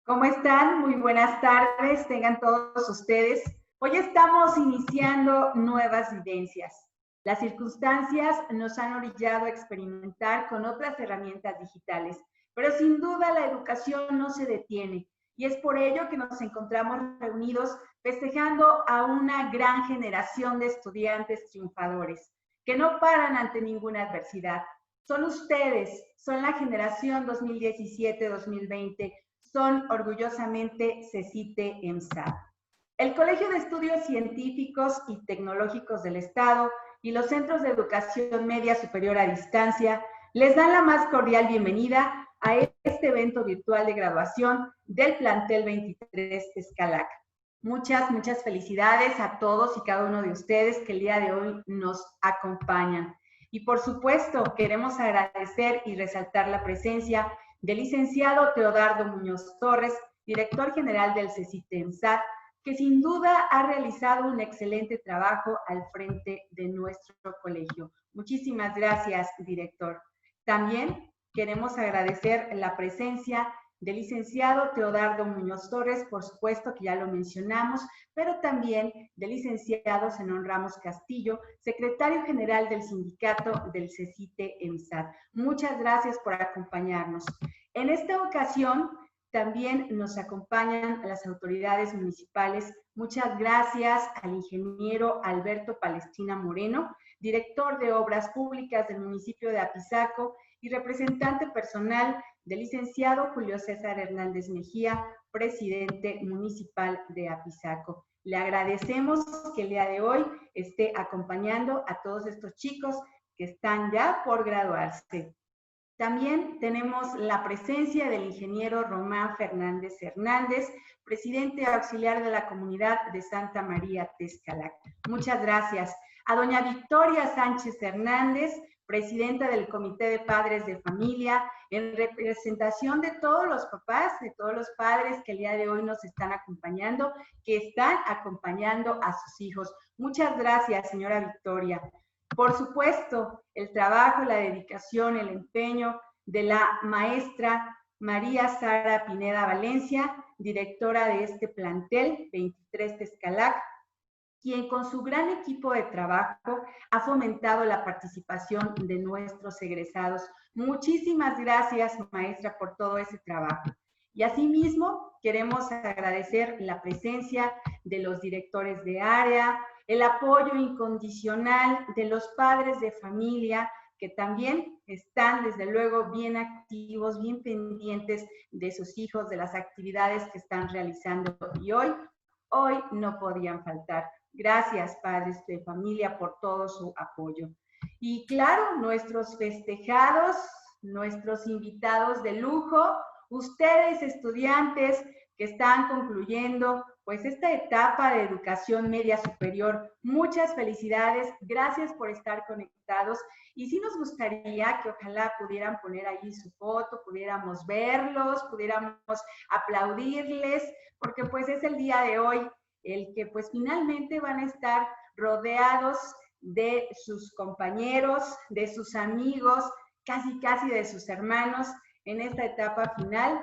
¿Cómo están? Muy buenas tardes, tengan todos ustedes. Hoy estamos iniciando nuevas vivencias. Las circunstancias nos han orillado a experimentar con otras herramientas digitales, pero sin duda la educación no se detiene y es por ello que nos encontramos reunidos festejando a una gran generación de estudiantes triunfadores que no paran ante ninguna adversidad. Son ustedes, son la generación 2017-2020, son orgullosamente CECITE EMSAT. El Colegio de Estudios Científicos y Tecnológicos del Estado y los Centros de Educación Media Superior a Distancia les dan la más cordial bienvenida a este evento virtual de graduación del plantel 23 Tezcalac. Muchas felicidades a todos y cada uno de ustedes que el día de hoy nos acompañan. Y por supuesto, queremos agradecer y resaltar la presencia del licenciado Teodardo Muñoz Torres, director general del CECITE EMSAT, que sin duda ha realizado un excelente trabajo al frente de nuestro colegio. Muchísimas gracias, director. También queremos agradecer la presencia del licenciado Teodardo Muñoz Torres, por supuesto que ya lo mencionamos, pero también del licenciado Zenón Ramos Castillo, secretario general del sindicato del CECITE EMSAT. Muchas gracias por acompañarnos. En esta ocasión también nos acompañan las autoridades municipales. Muchas gracias al ingeniero Alberto Palestina Moreno, director de Obras Públicas del municipio de Apizaco y representante personal del licenciado Julio César Hernández Mejía, presidente municipal de Apizaco. Le agradecemos que el día de hoy esté acompañando a todos estos chicos que están ya por graduarse. También tenemos la presencia del ingeniero Román Fernández Hernández, presidente auxiliar de la comunidad de Santa María Tezcalac. Muchas gracias. A doña Victoria Sánchez Hernández, presidenta del Comité de Padres de Familia, en representación de todos los papás, de todos los padres que el día de hoy nos están acompañando, que están acompañando a sus hijos. Muchas gracias, señora Victoria. Por supuesto, el trabajo, la dedicación, el empeño de la maestra María Sara Pineda Valencia, directora de este plantel 23 Tezcalac, quien con su gran equipo de trabajo ha fomentado la participación de nuestros egresados. Muchísimas gracias, maestra, por todo ese trabajo. Y asimismo, queremos agradecer la presencia de los directores de área, el apoyo incondicional de los padres de familia, que también están, desde luego, bien activos, bien pendientes de sus hijos, de las actividades que están realizando. Y hoy no podían faltar. Gracias, padres de familia, por todo su apoyo. Y claro, nuestros festejados, nuestros invitados de lujo, ustedes estudiantes que están concluyendo pues esta etapa de educación media superior. Muchas felicidades, gracias por estar conectados y sí nos gustaría que ojalá pudieran poner ahí su foto, pudiéramos verlos, pudiéramos aplaudirles, porque pues es el día de hoy el que pues finalmente van a estar rodeados de sus compañeros, de sus amigos, casi de sus hermanos en esta etapa final.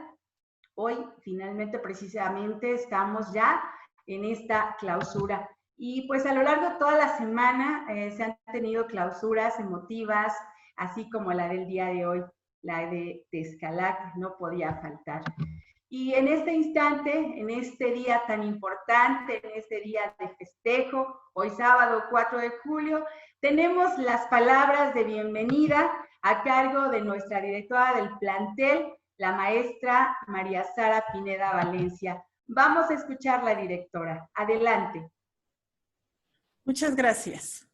Hoy finalmente precisamente estamos ya en esta clausura. Y pues a lo largo de toda la semana se han tenido clausuras emotivas, así como la del día de hoy, la de Tezcalac, no podía faltar. Y en este instante, en este día tan importante, en este día de festejo, hoy sábado 4 de julio, tenemos las palabras de bienvenida a cargo de nuestra directora del plantel, la maestra María Sara Pineda Valencia. Vamos a escuchar la directora. Adelante. Muchas gracias.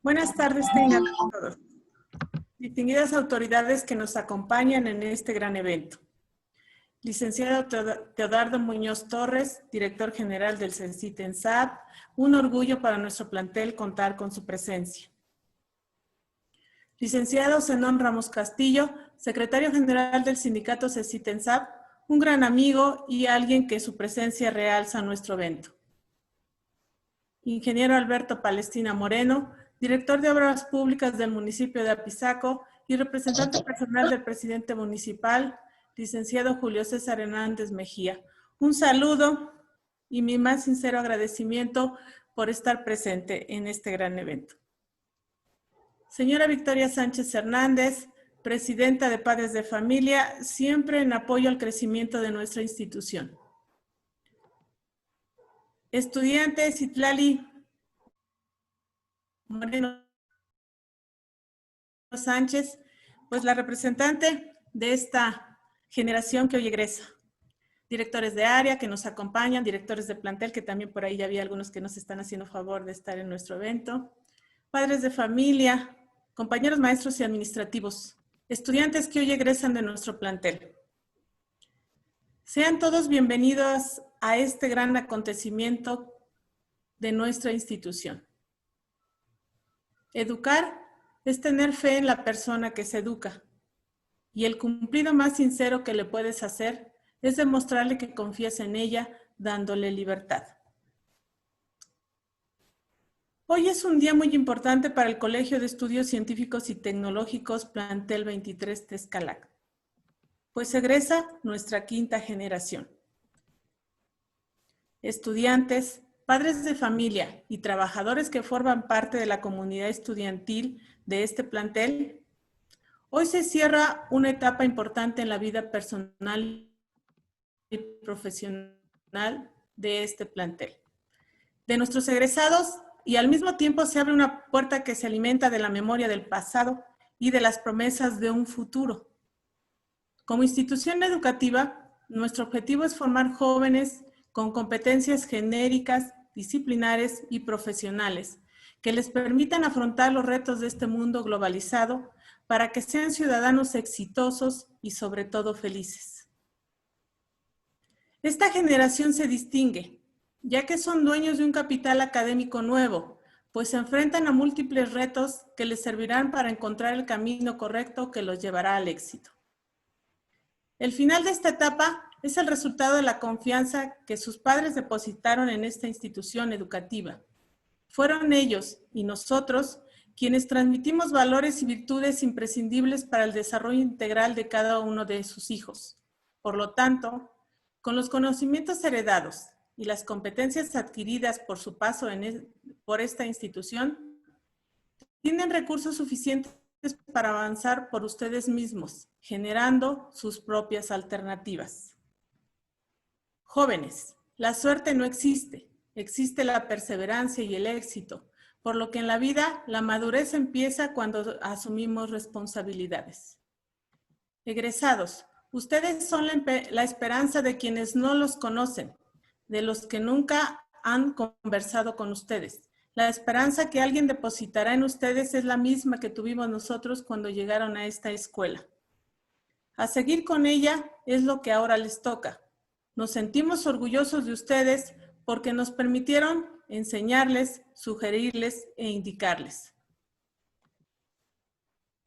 Buenas tardes tengan todos. Distinguidas autoridades que nos acompañan en este gran evento. Licenciado Teodardo Muñoz Torres, director general del CECITE EMSAT, un orgullo para nuestro plantel contar con su presencia. Licenciado Zenón Ramos Castillo, secretario general del sindicato CECITE EMSAT, un gran amigo y alguien que su presencia realza nuestro evento. Ingeniero Alberto Palestina Moreno, director de Obras Públicas del municipio de Apizaco y representante personal del presidente municipal, licenciado Julio César Hernández Mejía, Un saludo y mi más sincero agradecimiento por estar presente en este gran evento. Señora Victoria Sánchez Hernández, presidenta de Padres de Familia, siempre en apoyo al crecimiento de nuestra institución. Estudiante Citlali Moreno Sánchez, pues la representante de esta generación que hoy egresa. Directores de área que nos acompañan, directores de plantel, que también por ahí ya había algunos que nos están haciendo favor de estar en nuestro evento, padres de familia, compañeros maestros y administrativos, estudiantes que hoy egresan de nuestro plantel. Sean todos bienvenidos a este gran acontecimiento de nuestra institución. Educar es tener fe en la persona que se educa, y el cumplido más sincero que le puedes hacer es demostrarle que confías en ella, dándole libertad. Hoy es un día muy importante para el Colegio de Estudios Científicos y Tecnológicos Plantel 23 Tezcalac, pues egresa nuestra quinta generación. Estudiantes, padres de familia y trabajadores que forman parte de la comunidad estudiantil de este plantel, hoy se cierra una etapa importante en la vida personal y profesional de este plantel, de nuestros egresados, y al mismo tiempo se abre una puerta que se alimenta de la memoria del pasado y de las promesas de un futuro. Como institución educativa, nuestro objetivo es formar jóvenes con competencias genéricas, disciplinares y profesionales que les permitan afrontar los retos de este mundo globalizado para que sean ciudadanos exitosos y sobre todo felices. Esta generación se distingue, ya que son dueños de un capital académico nuevo, pues se enfrentan a múltiples retos que les servirán para encontrar el camino correcto que los llevará al éxito. El final de esta etapa es el resultado de la confianza que sus padres depositaron en esta institución educativa. Fueron ellos y nosotros quienes transmitimos valores y virtudes imprescindibles para el desarrollo integral de cada uno de sus hijos. Por lo tanto, con los conocimientos heredados y las competencias adquiridas por su paso por esta institución, tienen recursos suficientes para avanzar por ustedes mismos, generando sus propias alternativas. Jóvenes, la suerte no existe, existe la perseverancia y el éxito, por lo que en la vida la madurez empieza cuando asumimos responsabilidades. Egresados, ustedes son la esperanza de quienes no los conocen, de los que nunca han conversado con ustedes. La esperanza que alguien depositará en ustedes es la misma que tuvimos nosotros cuando llegaron a esta escuela. A seguir con ella es lo que ahora les toca. Nos sentimos orgullosos de ustedes porque nos permitieron enseñarles, sugerirles e indicarles.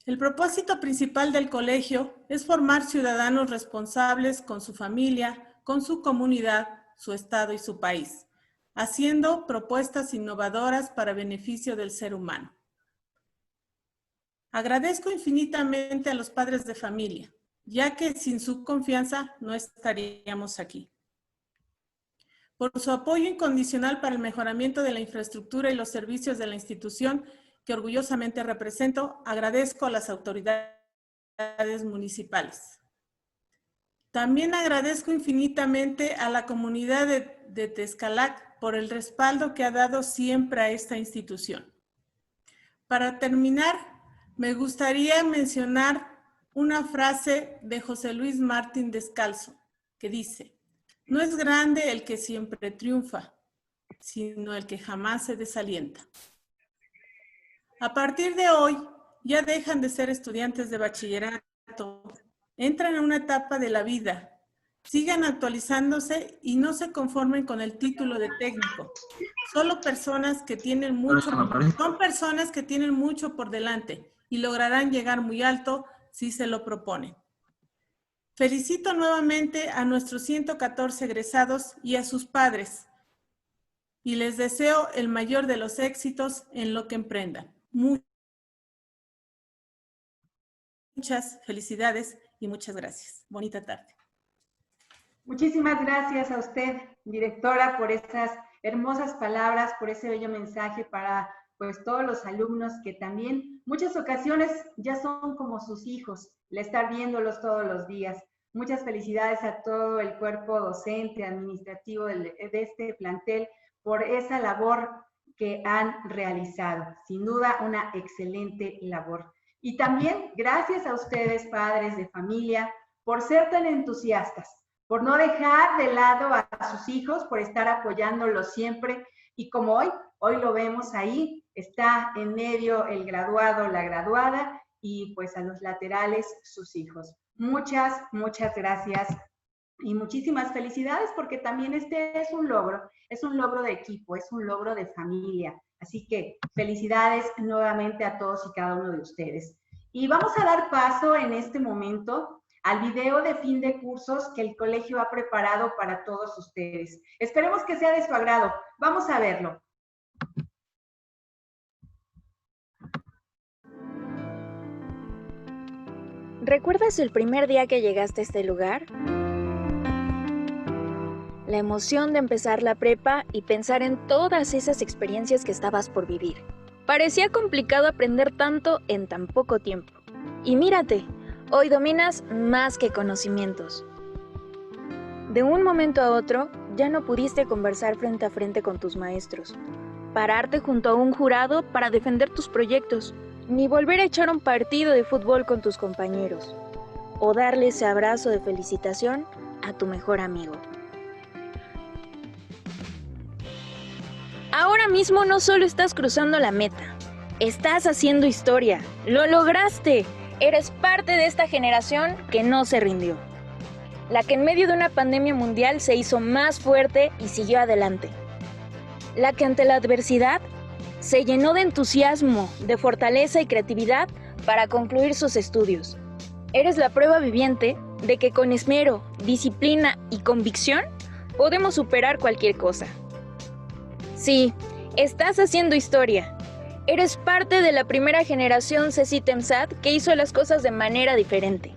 El propósito principal del colegio es formar ciudadanos responsables con su familia, con su comunidad, su estado y su país, haciendo propuestas innovadoras para beneficio del ser humano. Agradezco infinitamente a los padres de familia, ya que sin su confianza no estaríamos aquí. Por su apoyo incondicional para el mejoramiento de la infraestructura y los servicios de la institución que orgullosamente represento, agradezco a las autoridades municipales. También agradezco infinitamente a la comunidad de Tezcalac por el respaldo que ha dado siempre a esta institución. Para terminar, me gustaría mencionar una frase de José Luis Martín Descalzo, que dice: no es grande el que siempre triunfa, sino el que jamás se desalienta. A partir de hoy, ya dejan de ser estudiantes de bachillerato, entran a una etapa de la vida, sigan actualizándose y no se conformen con el título de técnico. Son personas que tienen mucho por delante y lograrán llegar muy alto si se lo proponen. Felicito nuevamente a nuestros 114 egresados y a sus padres y les deseo el mayor de los éxitos en lo que emprendan. Muchas felicidades y muchas gracias. Bonita tarde. Muchísimas gracias a usted, directora, por esas hermosas palabras, por ese bello mensaje para pues todos los alumnos que también muchas ocasiones ya son como sus hijos, el estar viéndolos todos los días. Muchas felicidades a todo el cuerpo docente, administrativo de este plantel por esa labor que han realizado. Sin duda, una excelente labor. Y también gracias a ustedes, padres de familia, por ser tan entusiastas, por no dejar de lado a sus hijos, por estar apoyándolos siempre. Y como hoy lo vemos ahí, está en medio el graduado, la graduada, y pues a los laterales sus hijos. Muchas gracias y muchísimas felicidades porque también este es un logro de equipo, es un logro de familia. Así que felicidades nuevamente a todos y cada uno de ustedes. Y vamos a dar paso en este momento al video de fin de cursos que el colegio ha preparado para todos ustedes. Esperemos que sea de su agrado. Vamos a verlo. ¿Recuerdas el primer día que llegaste a este lugar? La emoción de empezar la prepa y pensar en todas esas experiencias que estabas por vivir. Parecía complicado aprender tanto en tan poco tiempo. Y mírate, hoy dominas más que conocimientos. De un momento a otro, ya no pudiste conversar frente a frente con tus maestros, pararte junto a un jurado para defender tus proyectos, ni volver a echar un partido de fútbol con tus compañeros, o darle ese abrazo de felicitación a tu mejor amigo. Ahora mismo no solo estás cruzando la meta, estás haciendo historia. ¡Lo lograste! Eres parte de esta generación que no se rindió. La que en medio de una pandemia mundial se hizo más fuerte y siguió adelante. La que ante la adversidad se llenó de entusiasmo, de fortaleza y creatividad para concluir sus estudios. Eres la prueba viviente de que con esmero, disciplina y convicción podemos superar cualquier cosa. Sí, estás haciendo historia. Eres parte de la primera generación CECITEMSAT que hizo las cosas de manera diferente.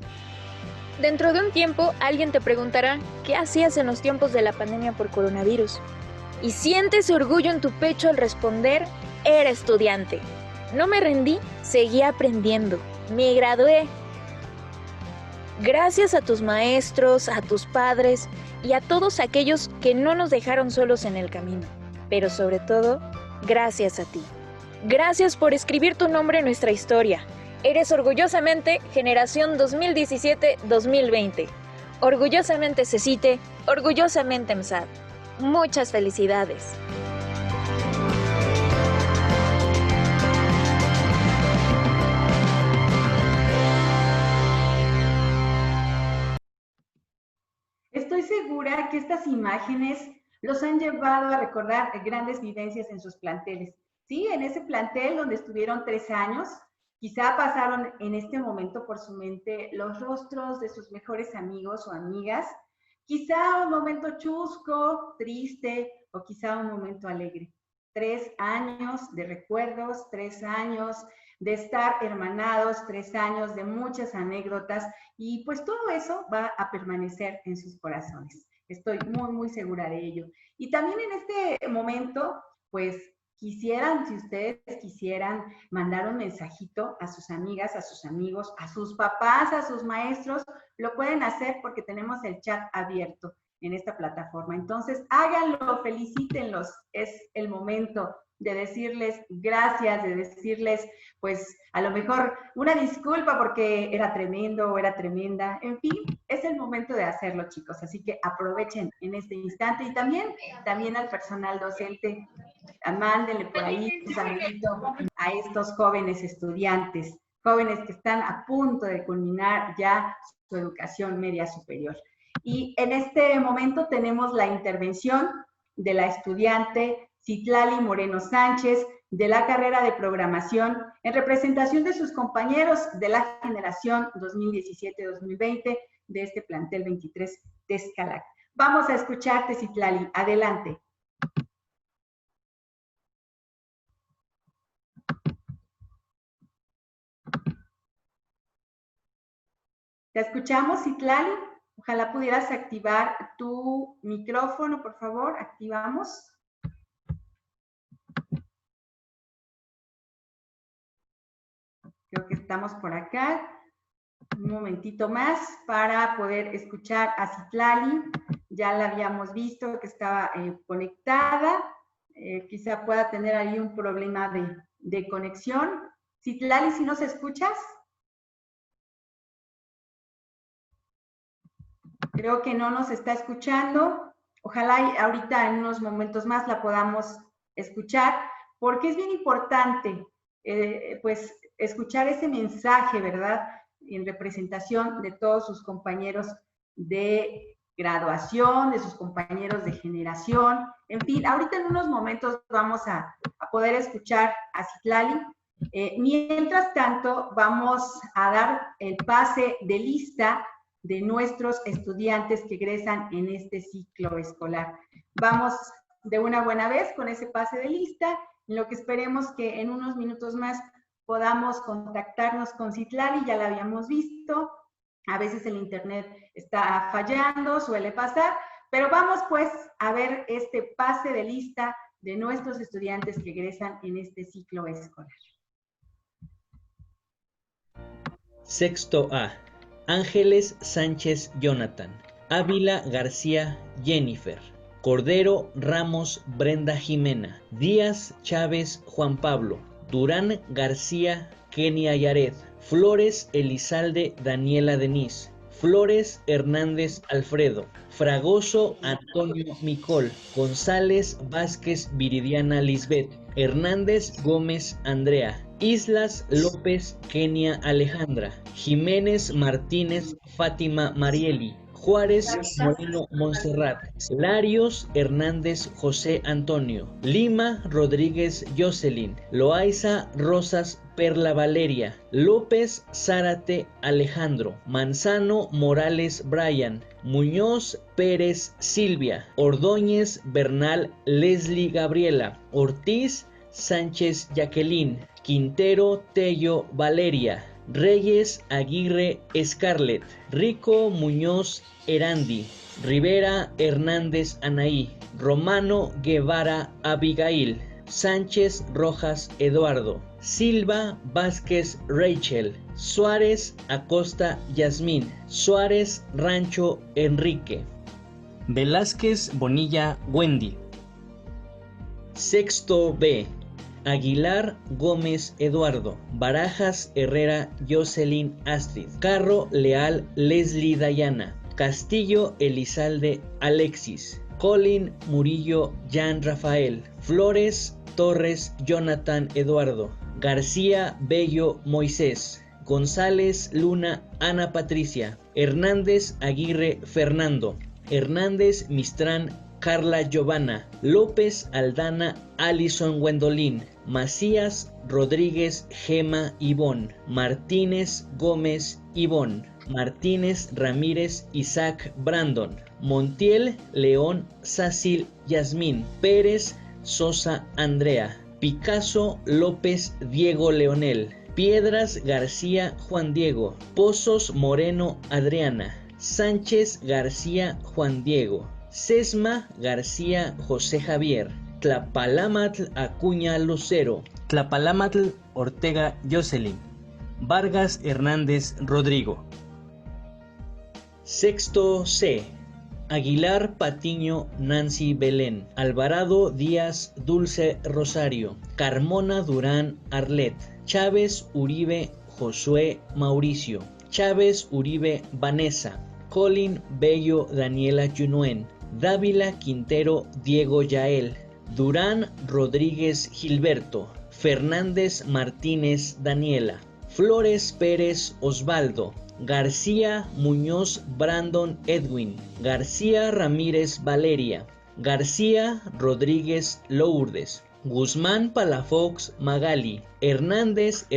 Dentro de un tiempo, alguien te preguntará qué hacías en los tiempos de la pandemia por coronavirus. Y sientes orgullo en tu pecho al responder, era estudiante. No me rendí, seguí aprendiendo. Me gradué. Gracias a tus maestros, a tus padres y a todos aquellos que no nos dejaron solos en el camino. Pero sobre todo, gracias a ti. Gracias por escribir tu nombre en nuestra historia. Eres orgullosamente Generación 2017-2020. Orgullosamente CECITE, orgullosamente EMSAT. Muchas felicidades. Estoy segura que estas imágenes los han llevado a recordar grandes vivencias en sus planteles. Sí, en ese plantel donde estuvieron 3 años, quizá pasaron en este momento por su mente los rostros de sus mejores amigos o amigas, quizá un momento chusco, triste o quizá un momento alegre. 3 años de recuerdos, 3 años de estar hermanados, 3 años de muchas anécdotas y pues todo eso va a permanecer en sus corazones. Estoy muy segura de ello. Y también en este momento, pues quisieran, si ustedes quisieran mandar un mensajito a sus amigas, a sus amigos, a sus papás, a sus maestros, lo pueden hacer porque tenemos el chat abierto en esta plataforma. Entonces, háganlo, felicítenlos, es el momento de decirles gracias, de decirles, pues, a lo mejor una disculpa porque era tremendo o era tremenda. En fin, es el momento de hacerlo, chicos. Así que aprovechen en este instante y también al personal docente, mándenle por ahí un saludito a estos jóvenes estudiantes, jóvenes que están a punto de culminar ya su educación media superior. Y en este momento tenemos la intervención de la estudiante Citlali Moreno Sánchez, de la carrera de programación, en representación de sus compañeros de la generación 2017-2020 de este plantel 23 de Escalac. Vamos a escucharte, Citlali. Adelante. ¿Te escuchamos, Citlali? Ojalá pudieras activar tu micrófono, por favor. Activamos. Creo que estamos por acá. Un momentito más para poder escuchar a Citlali. Ya la habíamos visto que estaba conectada. Quizá pueda tener ahí un problema de conexión. Citlali, ¿si nos escuchas? Creo que no nos está escuchando. Ojalá ahorita en unos momentos más la podamos escuchar, porque es bien importante, pues, escuchar ese mensaje, ¿verdad?, en representación de todos sus compañeros de graduación, de sus compañeros de generación. En fin, ahorita en unos momentos vamos a poder escuchar a Citlali. Mientras tanto, vamos a dar el pase de lista de nuestros estudiantes que egresan en este ciclo escolar. Vamos de una buena vez con ese pase de lista, en lo que esperemos que en unos minutos más podamos contactarnos con Citlali. Ya la habíamos visto, a veces el internet está fallando, suele pasar, pero vamos pues a ver este pase de lista de nuestros estudiantes que egresan en este ciclo escolar. Sexto A. Ángeles Sánchez Jonathan, Ávila García Jennifer, Cordero Ramos Brenda Jimena, Díaz Chávez Juan Pablo, Durán García Kenia Yared, Flores Elizalde Daniela Denise, Flores Hernández Alfredo, Fragoso Antonio Micol, González Vázquez Viridiana Lisbeth, Hernández Gómez Andrea, Islas López Kenia Alejandra, Jiménez Martínez Fátima Marieli, Juárez Moreno Montserrat, Larios Hernández José Antonio, Lima Rodríguez Jocelyn, Loaiza Rosas Perla Valeria, López Zárate Alejandro, Manzano Morales Brian, Muñoz Pérez Silvia, Ordóñez Bernal Leslie Gabriela, Ortiz Sánchez Jacqueline, Quintero Tello Valeria, Reyes Aguirre Scarlett, Rico Muñoz Erandi, Rivera Hernández Anaí, Romano Guevara Abigail, Sánchez Rojas Eduardo, Silva Vázquez Rachel, Suárez Acosta Yasmín, Suárez Rancho Enrique, Velázquez Bonilla Wendy. Sexto B. Aguilar Gómez Eduardo, Barajas Herrera Jocelyn Astrid, Carro Leal Leslie Dayana, Castillo Elizalde Alexis, Colin Murillo Jan Rafael, Flores Torres Jonathan Eduardo, García Bello Moisés, González Luna Ana Patricia, Hernández Aguirre Fernando, Hernández Mistrán Carla Giovanna, López Aldana Alison Gwendolyn, Macías Rodríguez Gema Ivón, Martínez Gómez Ivón, Martínez Ramírez Isaac Brandon, Montiel León Sácil Yasmín, Pérez Sosa Andrea, Picasso López Diego Leonel, Piedras García Juan Diego, Pozos Moreno Adriana, Sánchez García Juan Diego, Sesma García José Javier, Tlapalamatl Acuña Lucero, Tlapalamatl Ortega Jocelyn, Vargas Hernández Rodrigo. Sexto C. Aguilar Patiño Nancy Belén, Alvarado Díaz Dulce Rosario, Carmona Durán Arlet, Chávez Uribe Josué Mauricio, Chávez Uribe Vanessa, Colin Bello Daniela Junuen, Dávila Quintero Diego Yael, Durán Rodríguez Gilberto, Fernández Martínez Daniela, Flores Pérez Osvaldo, García Muñoz Brandon Edwin, García Ramírez Valeria, García Rodríguez Lourdes, Guzmán Palafox Magali, Hernández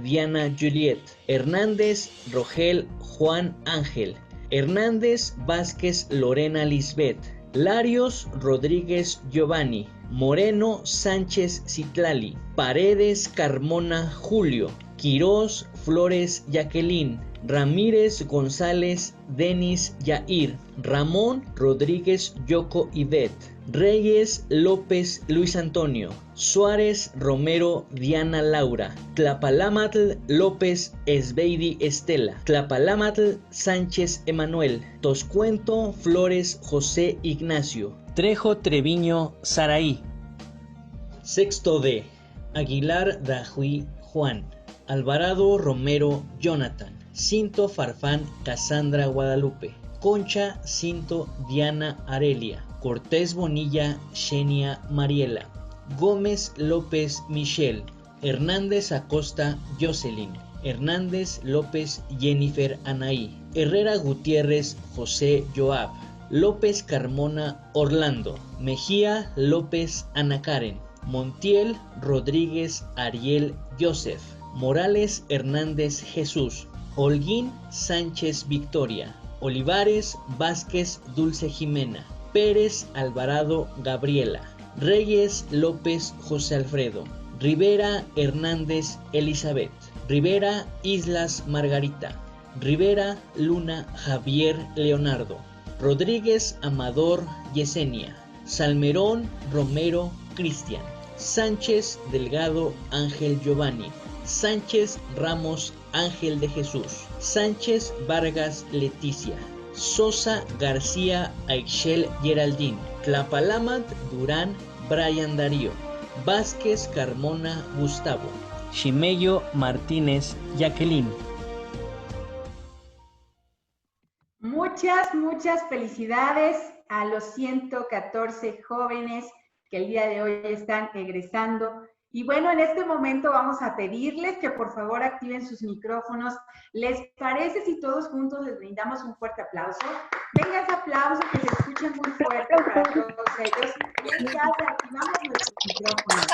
Diana Juliet, Hernández Rogel Juan Ángel, Hernández Vázquez Lorena Lisbeth, Larios Rodríguez Giovanni, Moreno Sánchez Citlali, Paredes Carmona Julio, Quirós Flores Jacqueline, Ramírez González Denis Yair, Ramón Rodríguez Yoko Ivette, Reyes López Luis Antonio, Suárez Romero Diana Laura, Tlapalamatl López Esbeidi Estela, Tlapalamatl Sánchez Emanuel, Toscuento Flores José Ignacio, Trejo Treviño Saraí. Sexto D. Aguilar Dajuí Juan, Alvarado Romero Jonathan, Cinto Farfán Cassandra Guadalupe, Concha Cinto Diana Arelia, Cortés Bonilla Xenia Mariela, Gómez López Michelle, Hernández Acosta Jocelyn, Hernández López Jennifer Anaí, Herrera Gutiérrez José Joab, López Carmona Orlando, Mejía López Ana Karen, Montiel Rodríguez Ariel Joseph, Morales Hernández Jesús, Holguín Sánchez Victoria, Olivares Vázquez Dulce Jimena, Pérez Alvarado Gabriela, Reyes López José Alfredo, Rivera Hernández Elizabeth, Rivera Islas Margarita, Rivera Luna Javier Leonardo, Rodríguez Amador Yesenia, Salmerón Romero Cristian, Sánchez Delgado Ángel Giovanni, Sánchez Ramos Ángel de Jesús, Sánchez Vargas Leticia, Sosa García Aixel Geraldine, Tlapalamat Durán Brian Darío, Vázquez Carmona Gustavo, Chimello Martínez Jacqueline. Muchas felicidades a los 114 jóvenes que el día de hoy están egresando. Y bueno, en este momento vamos a pedirles que por favor activen sus micrófonos. ¿Les parece si todos juntos les brindamos un fuerte aplauso? Venga ese aplauso que se escuche muy fuerte para todos ellos. Y en casa activamos nuestros micrófonos.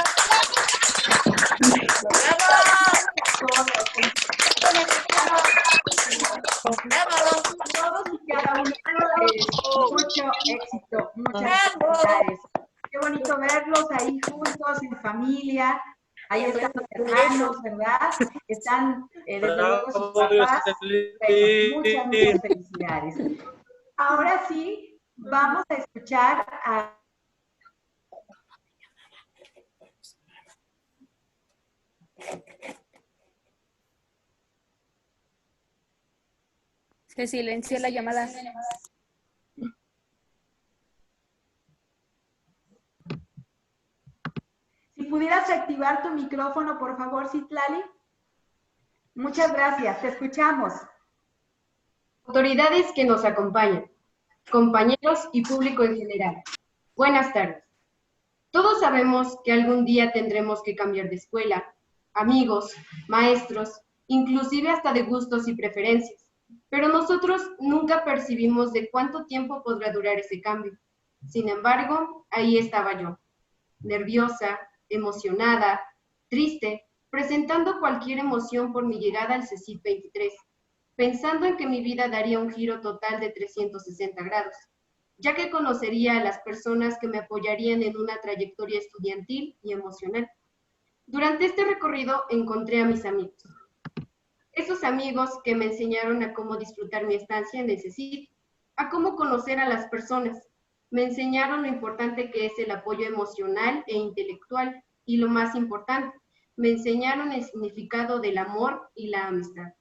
Todos y cada uno, mucho éxito, muchas felicidades. Qué bonito verlos ahí juntos, en familia. Ahí están los hermanos, ¿verdad? Están, desde luego, sus papás. Muchas felicidades. Ahora sí, vamos a escuchar a... Se silenció la llamada. Si pudieras activar tu micrófono, por favor, Citlali. Muchas gracias, te escuchamos. Autoridades que nos acompañan, compañeros y público en general. Buenas tardes. Todos sabemos que algún día tendremos que cambiar de escuela, amigos, maestros, inclusive hasta de gustos y preferencias. Pero nosotros nunca percibimos de cuánto tiempo podrá durar ese cambio. Sin embargo, ahí estaba yo, nerviosa, emocionada, triste, presentando cualquier emoción por mi llegada al CECIT 23, pensando en que mi vida daría un giro total de 360 grados, ya que conocería a las personas que me apoyarían en una trayectoria estudiantil y emocional. Durante este recorrido encontré a mis amigos. Esos amigos que me enseñaron a cómo disfrutar mi estancia en el CECIT, a cómo conocer a las personas. Me enseñaron lo importante que es el apoyo emocional e intelectual y lo más importante, me enseñaron el significado del amor y la amistad.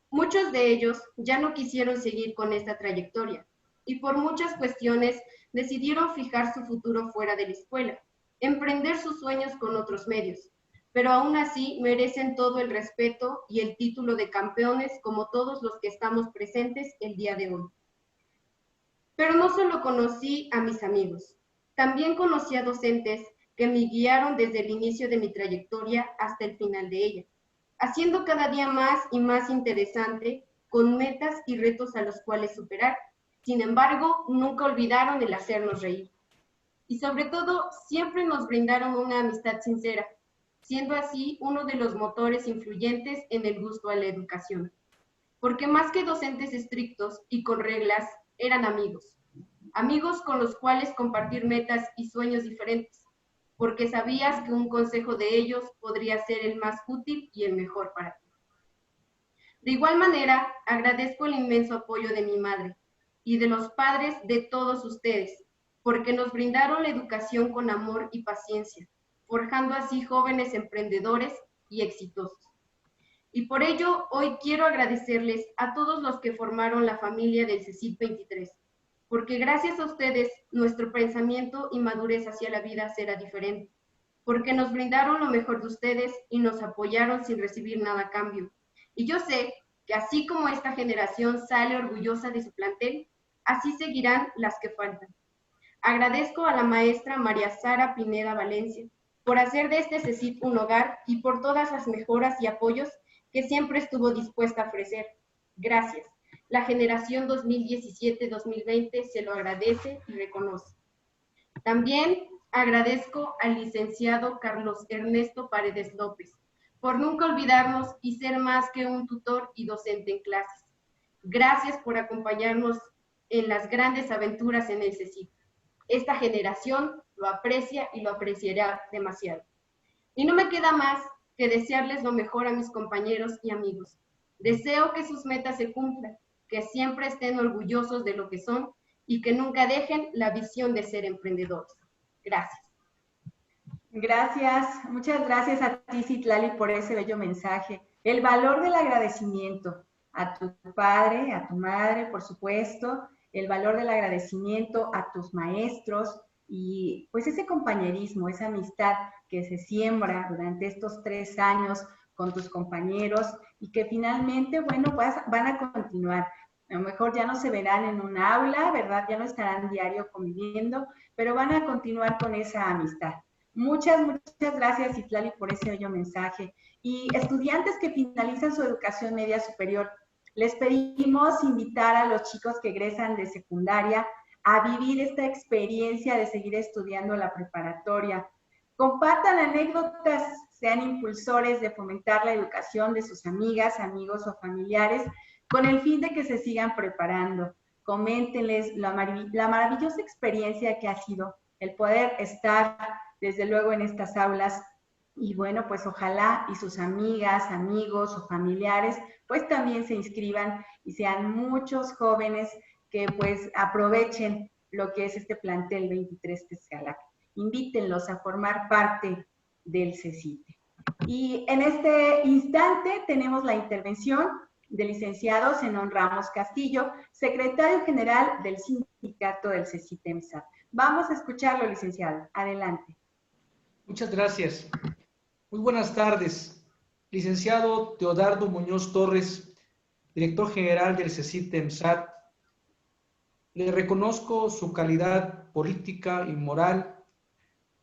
Muchos de ellos ya no quisieron seguir con esta trayectoria y por muchas cuestiones decidieron fijar su futuro fuera de la escuela, emprender sus sueños con otros medios, pero aún así merecen todo el respeto y el título de campeones como todos los que estamos presentes el día de hoy. Pero no solo conocí a mis amigos, también conocí a docentes que me guiaron desde el inicio de mi trayectoria hasta el final de ella, haciendo cada día más y más interesante, con metas y retos a los cuales superar. Sin embargo, nunca olvidaron el hacernos reír. Y sobre todo, siempre nos brindaron una amistad sincera, siendo así uno de los motores influyentes en el gusto a la educación. Porque más que docentes estrictos y con reglas, eran amigos. Amigos con los cuales compartir metas y sueños diferentes, porque sabías que un consejo de ellos podría ser el más útil y el mejor para ti. De igual manera, agradezco el inmenso apoyo de mi madre y de los padres de todos ustedes, porque nos brindaron la educación con amor y paciencia, forjando así jóvenes emprendedores y exitosos. Y por ello, hoy quiero agradecerles a todos los que formaron la familia del CECIT 23, porque gracias a ustedes, nuestro pensamiento y madurez hacia la vida será diferente, porque nos brindaron lo mejor de ustedes y nos apoyaron sin recibir nada a cambio. Y yo sé que así como esta generación sale orgullosa de su plantel, así seguirán las que faltan. Agradezco a la maestra María Sara Pineda Valencia por hacer de este CECIT un hogar y por todas las mejoras y apoyos que siempre estuvo dispuesta a ofrecer. Gracias. La generación 2017-2020 se lo agradece y reconoce. También agradezco al licenciado Carlos Ernesto Paredes López por nunca olvidarnos y ser más que un tutor y docente en clases. Gracias por acompañarnos en las grandes aventuras en el CECIT. Esta generación lo aprecia y lo apreciará demasiado. Y no me queda más que desearles lo mejor a mis compañeros y amigos. Deseo que sus metas se cumplan, que siempre estén orgullosos de lo que son y que nunca dejen la visión de ser emprendedores. Gracias. Gracias, muchas gracias a ti, Citlali, por ese bello mensaje. El valor del agradecimiento a tu padre, a tu madre, por supuesto, el valor del agradecimiento a tus maestros y pues ese compañerismo, esa amistad que se siembra durante estos 3 años con tus compañeros y que finalmente, bueno, van a continuar. A lo mejor ya no se verán en un aula, ¿verdad? Ya no estarán diario conviviendo, pero van a continuar con esa amistad. Muchas gracias, Citlali, por ese bello mensaje. Y estudiantes que finalizan su educación media superior, les pedimos invitar a los chicos que egresan de secundaria a vivir esta experiencia de seguir estudiando la preparatoria. Compartan anécdotas, sean impulsores de fomentar la educación de sus amigas, amigos o familiares con el fin de que se sigan preparando. Coméntenles la maravillosa experiencia que ha sido el poder estar desde luego en estas aulas y bueno, pues ojalá y sus amigas, amigos o familiares pues también se inscriban y sean muchos jóvenes que pues aprovechen lo que es este plantel 23 Texcalac. Invítenlos a formar parte del CECIT. Y en este instante tenemos la intervención del licenciado Zenón Ramos Castillo, secretario general del sindicato del CECIT-EMSAT. Vamos a escucharlo, licenciado. Adelante. Muchas gracias. Muy buenas tardes. Licenciado Teodardo Muñoz Torres, director general del CECIT-EMSAT. Le reconozco su calidad política y moral,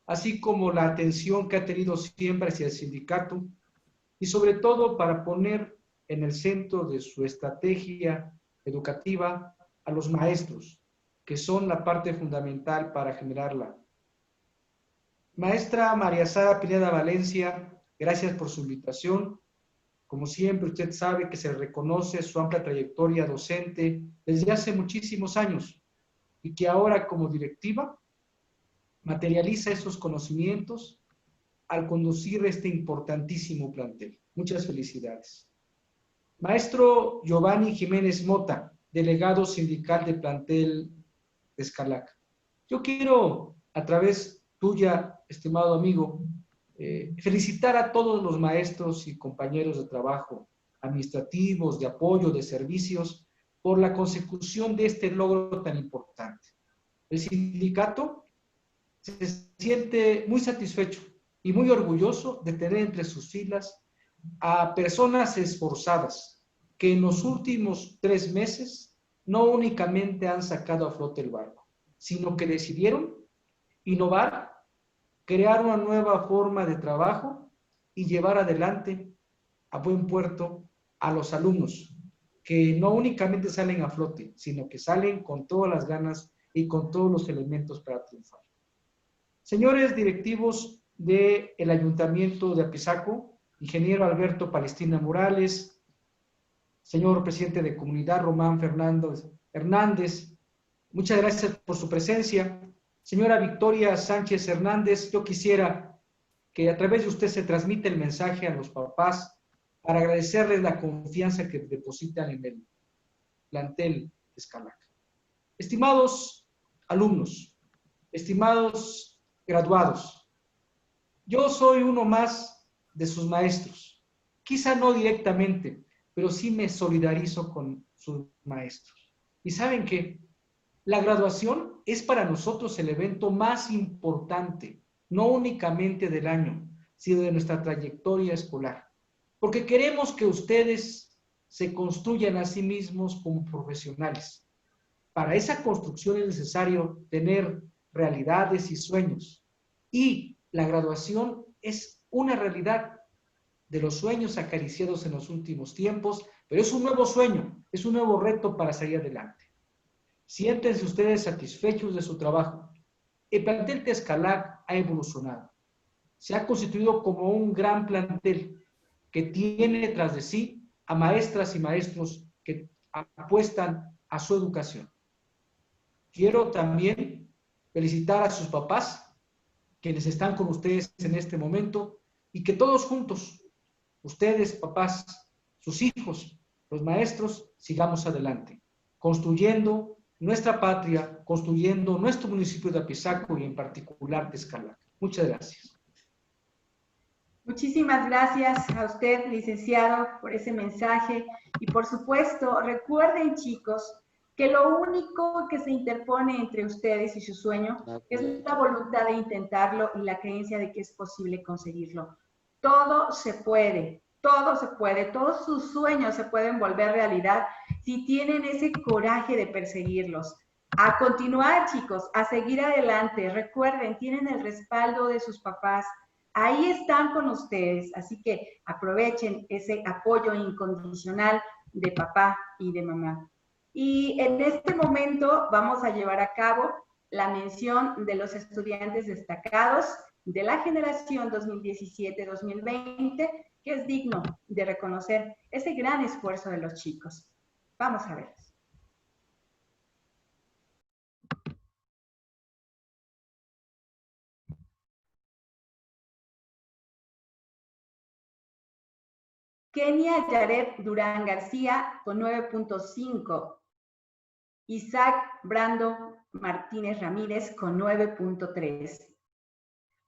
así como la atención que ha tenido siempre hacia el sindicato y sobre todo para poner en el centro de su estrategia educativa a los maestros, que son la parte fundamental para generarla. Maestra María Sara Pineda Valencia, gracias por su invitación. Como siempre, usted sabe que se reconoce su amplia trayectoria docente desde hace muchísimos años y que ahora como directiva materializa esos conocimientos al conducir este importantísimo plantel. Muchas felicidades. Maestro Giovanni Jiménez Mota, delegado sindical del plantel de Texcalac. Yo quiero, a través tuya, estimado amigo, felicitar a todos los maestros y compañeros de trabajo, administrativos, de apoyo, de servicios, por la consecución de este logro tan importante. El sindicato se siente muy satisfecho y muy orgulloso de tener entre sus filas a personas esforzadas que en los últimos 3 meses no únicamente han sacado a flote el barco, sino que decidieron innovar, crear una nueva forma de trabajo y llevar adelante a buen puerto a los alumnos, que no únicamente salen a flote, sino que salen con todas las ganas y con todos los elementos para triunfar. Señores directivos del Ayuntamiento de Apizaco, ingeniero Alberto Palestina Morales, señor presidente de comunidad Román Fernando Hernández, muchas gracias por su presencia. Señora Victoria Sánchez Hernández, yo quisiera que a través de usted se transmita el mensaje a los papás para agradecerles la confianza que depositan en el plantel Tezcalac. Estimados alumnos, estimados graduados, yo soy uno más de sus maestros. Quizá no directamente, pero sí me solidarizo con sus maestros. ¿Y saben qué? La graduación es para nosotros el evento más importante, no únicamente del año, sino de nuestra trayectoria escolar. Porque queremos que ustedes se construyan a sí mismos como profesionales. Para esa construcción es necesario tener realidades y sueños. Y la graduación es una realidad de los sueños acariciados en los últimos tiempos, pero es un nuevo sueño, es un nuevo reto para salir adelante. Siéntense ustedes satisfechos de su trabajo. El plantel Tezcalac ha evolucionado. Se ha constituido como un gran plantel que tiene tras de sí a maestras y maestros que apuestan a su educación. Quiero también felicitar a sus papás, quienes están con ustedes en este momento, y que todos juntos, ustedes, papás, sus hijos, los maestros, sigamos adelante, construyendo nuestra patria, construyendo nuestro municipio de Apizaco y en particular Tezcalac. Muchas gracias. Muchísimas gracias a usted, licenciado, por ese mensaje. Y por supuesto, recuerden, chicos, que lo único que se interpone entre ustedes y su sueño es la voluntad de intentarlo y la creencia de que es posible conseguirlo. Todo se puede, todos sus sueños se pueden volver realidad si tienen ese coraje de perseguirlos. A continuar, chicos, a seguir adelante. Recuerden, tienen el respaldo de sus papás. Ahí están con ustedes, así que aprovechen ese apoyo incondicional de papá y de mamá. Y en este momento vamos a llevar a cabo la mención de los estudiantes destacados de la generación 2017-2020, que es digno de reconocer ese gran esfuerzo de los chicos. Vamos a ver. Kenia Yaret Durán García con 9.5. Isaac Brando Martínez Ramírez con 9.3.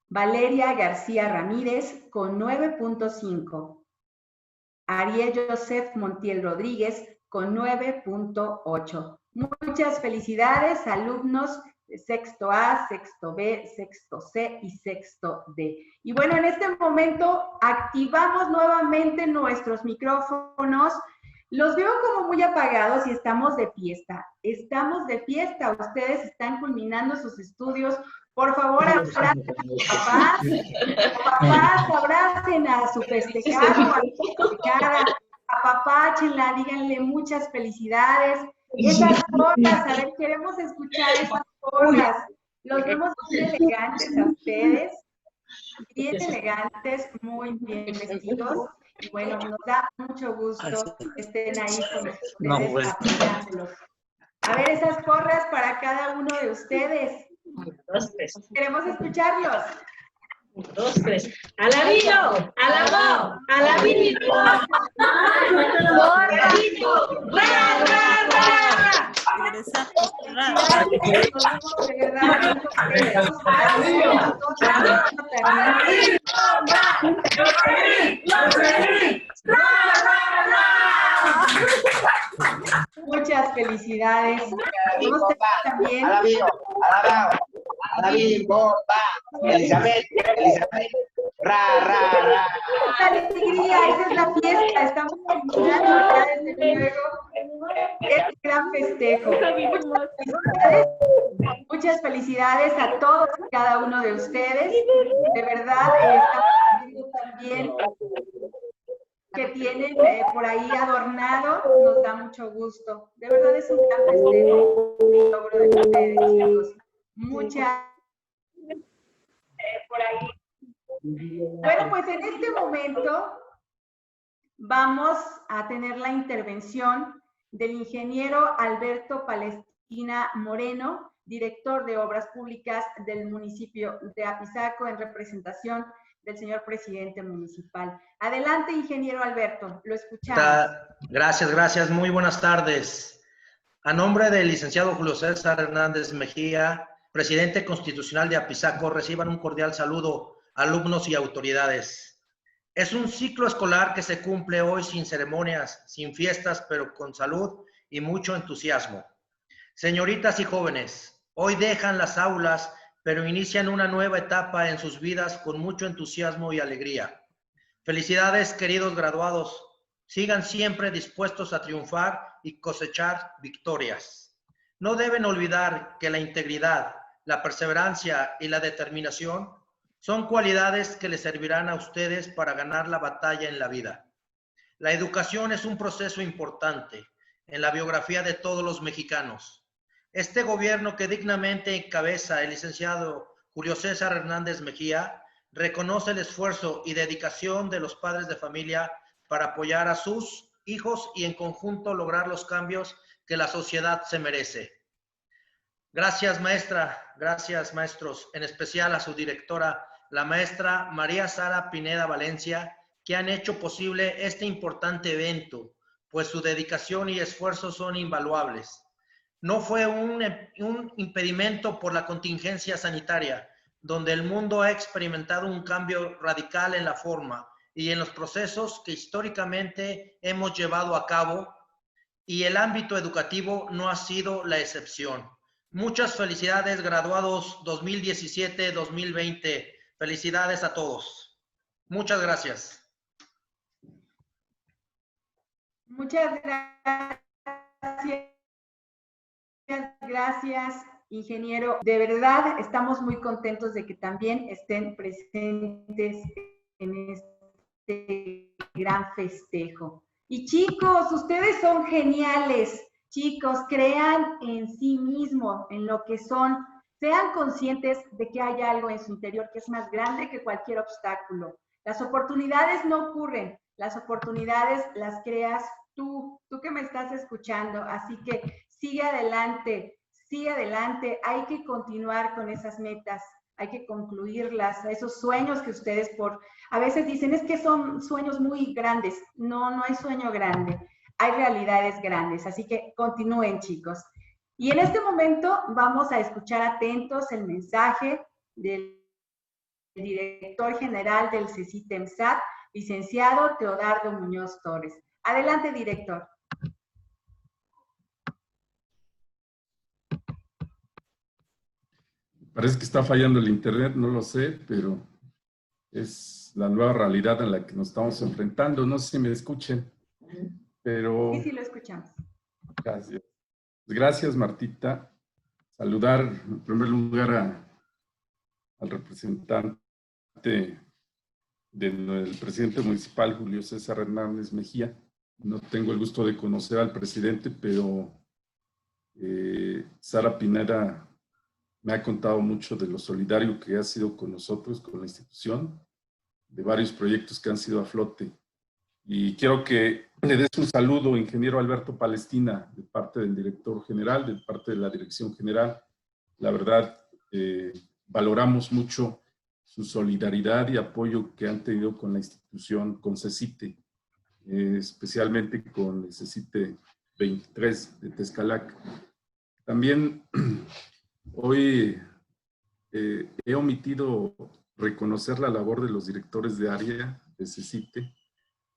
Valeria García Ramírez con 9.5. Ariel Joseph Montiel Rodríguez con 9.8. Muchas felicidades, alumnos de sexto A, sexto B, sexto C y sexto D. Y bueno, en este momento activamos nuevamente nuestros micrófonos. Los veo como muy apagados y estamos de fiesta. Estamos de fiesta. Ustedes están culminando sus estudios. Por favor, abracen a sus papás. Papás, abracen a su festejado, a su festejada. Apapáchenla, díganle muchas felicidades. Esas porras, a ver, queremos escuchar esas porras. Los vemos muy elegantes a ustedes. Bien elegantes, muy bien vestidos. Y bueno, nos da mucho gusto que estén ahí con ustedes apoyándolos. A ver, esas porras para cada uno de ustedes. 2, 3. Queremos escucharlos. 2, 3. ¡Alabino! ¡Alabó! ¡Alabino! ¡Alabino! ¡Ra, ra, ra! Muchas felicidades. También. Elizabeth, ra, ra, ra. Alegría, esa es la fiesta. Estamos terminando ya desde luego este gran festejo. Muchas felicidades a todos y cada uno de ustedes. De verdad, estamos viendo también que tienen por ahí adornado, nos da mucho gusto. De verdad es un gran festejo, un logro de ustedes, chicos. Muchas por ahí. Bueno, pues en este momento vamos a tener la intervención del ingeniero Alberto Palestina Moreno, director de Obras Públicas del municipio de Apizaco, en representación del señor presidente municipal. Adelante, ingeniero Alberto, lo escuchamos. Gracias. Muy buenas tardes. A nombre del licenciado Julio César Hernández Mejía, presidente constitucional de Apizaco, reciban un cordial saludo, alumnos y autoridades. Es un ciclo escolar que se cumple hoy sin ceremonias, sin fiestas, pero con salud y mucho entusiasmo. Señoritas y jóvenes, hoy dejan las aulas, pero inician una nueva etapa en sus vidas con mucho entusiasmo y alegría. Felicidades, queridos graduados. Sigan siempre dispuestos a triunfar y cosechar victorias. No deben olvidar que la integridad, la perseverancia y la determinación son cualidades que les servirán a ustedes para ganar la batalla en la vida. La educación es un proceso importante en la biografía de todos los mexicanos. Este gobierno que dignamente encabeza el licenciado Julio César Hernández Mejía reconoce el esfuerzo y dedicación de los padres de familia para apoyar a sus hijos y en conjunto lograr los cambios que la sociedad se merece. Gracias, maestra, gracias, maestros, en especial a su directora, la maestra María Sara Pineda Valencia, que han hecho posible este importante evento, pues su dedicación y esfuerzo son invaluables. No fue un impedimento por la contingencia sanitaria, donde el mundo ha experimentado un cambio radical en la forma y en los procesos que históricamente hemos llevado a cabo, y el ámbito educativo no ha sido la excepción. Muchas felicidades, graduados 2017-2020. Felicidades a todos. Muchas gracias. Muchas gracias, ingeniero. De verdad, estamos muy contentos de que también estén presentes en este gran festejo. Y chicos, ustedes son geniales. Chicos, crean en sí mismos, en lo que son. Sean conscientes de que hay algo en su interior que es más grande que cualquier obstáculo. Las oportunidades no ocurren, las oportunidades las creas tú que me estás escuchando. Así que sigue adelante, hay que continuar con esas metas, hay que concluirlas, esos sueños que ustedes a veces dicen, es que son sueños muy grandes. No hay sueño grande, hay realidades grandes, así que continúen, chicos. Y en este momento vamos a escuchar atentos el mensaje del director general del CECITEMSAT, licenciado Teodardo Muñoz Torres. Adelante, director. Parece que está fallando el internet, no lo sé, pero es la nueva realidad en la que nos estamos enfrentando. No sé si me escuchen, pero... Sí, lo escuchamos. Gracias. Gracias, Martita. Saludar en primer lugar al representante del presidente municipal, Julio César Hernández Mejía. No tengo el gusto de conocer al presidente, pero Sara Pineda me ha contado mucho de lo solidario que ha sido con nosotros, con la institución, de varios proyectos que han sido a flote. Y quiero que le des un saludo, ingeniero Alberto Palestina, de parte del director general, de parte de la dirección general. La verdad, valoramos mucho su solidaridad y apoyo que han tenido con la institución, con CECITE, especialmente con el CECITE 23 de Tezcalac. También hoy he omitido reconocer la labor de los directores de área de CECITE,